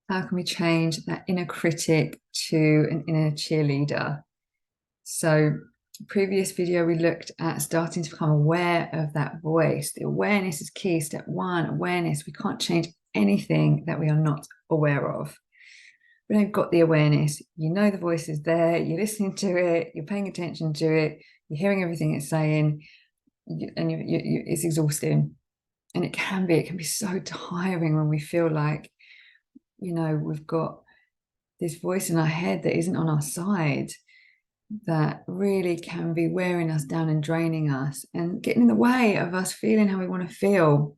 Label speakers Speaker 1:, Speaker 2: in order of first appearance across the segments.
Speaker 1: How can we change that inner critic to an inner cheerleader? So, previous video, we looked at starting to become aware of that voice. The awareness is key. Step one, awareness. We can't change anything that we are not aware of. We don't got the awareness. You know the voice is there. You're listening to it. You're paying attention to it. You're hearing everything it's saying, and it's exhausting. And it can be so tiring when we feel like, we've got this voice in our head that isn't on our side, that really can be wearing us down and draining us and getting in the way of us feeling how we want to feel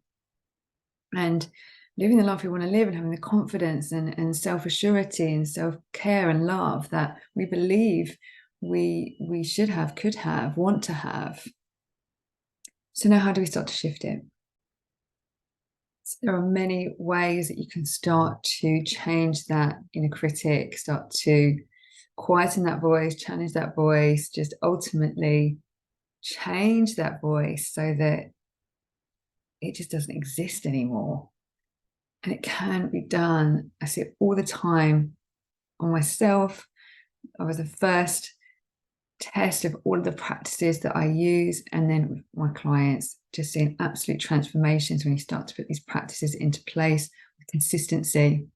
Speaker 1: and living the life we want to live, and having the confidence and self-assurity and self-care and love that we believe we should have, could have, want to have. So now how do we start to shift it? So there are many ways that you can start to change that inner critic, start to quieten that voice, challenge that voice, just ultimately change that voice so that it just doesn't exist anymore. And it can be done. I see it all the time on myself. I was the first test of all of the practices that I use, and then with my clients, just seeing absolute transformations when you start to put these practices into place with consistency.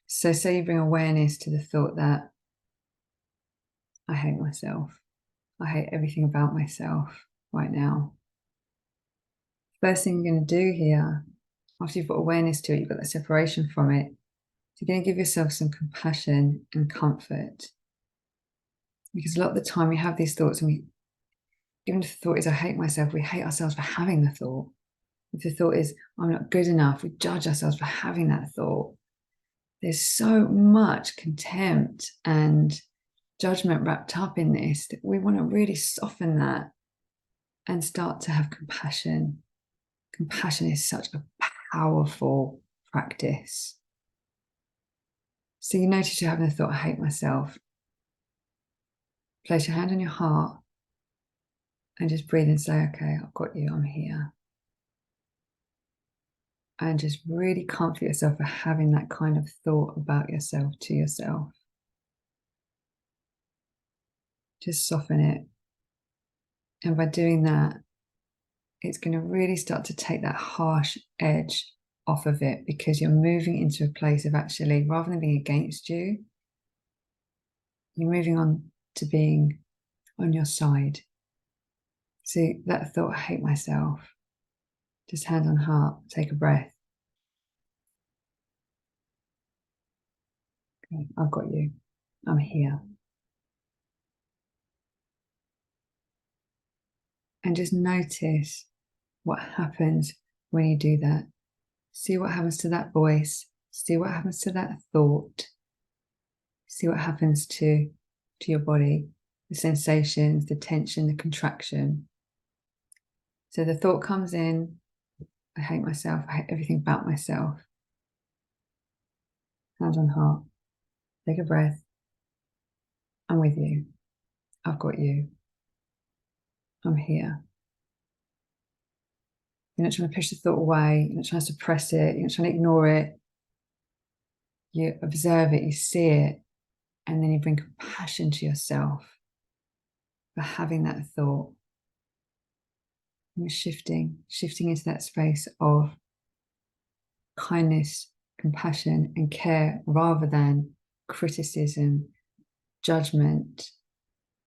Speaker 1: So say you bring awareness to the thought that I hate myself. I hate everything about myself right now. First thing you're going to do here, after you've got awareness to it, you've got that separation from it, you're going to give yourself some compassion and comfort. Because a lot of the time we have these thoughts, and even if the thought is, I hate myself, we hate ourselves for having the thought. If the thought is, I'm not good enough, we judge ourselves for having that thought. There's so much contempt and judgment wrapped up in this that we want to really soften that and start to have compassion. Compassion is such a powerful practice. So you notice you're having the thought, I hate myself. Place your hand on your heart and just breathe and say, okay, I've got you, I'm here. And just really comfort yourself for having that kind of thought about yourself to yourself. Just soften it. And by doing that, it's going to really start to take that harsh edge off of it, because you're moving into a place of actually, rather than being against you, you're moving on to being on your side. So that thought, I hate myself, just hand on heart, take a breath. Okay, I've got you. I'm here. And just notice what happens when you do that. See what happens to that voice. See what happens to that thought. See what happens to your body, the sensations, the tension, the contraction. So the thought comes in, I hate myself, I hate everything about myself. Hand on heart, take a breath. I'm with you. I've got you. I'm here. You're not trying to push the thought away. You're not trying to suppress it. You're not trying to ignore it. You observe it, you see it, and then you bring compassion to yourself for having that thought. And you're shifting into that space of kindness, compassion, and care, rather than criticism, judgment,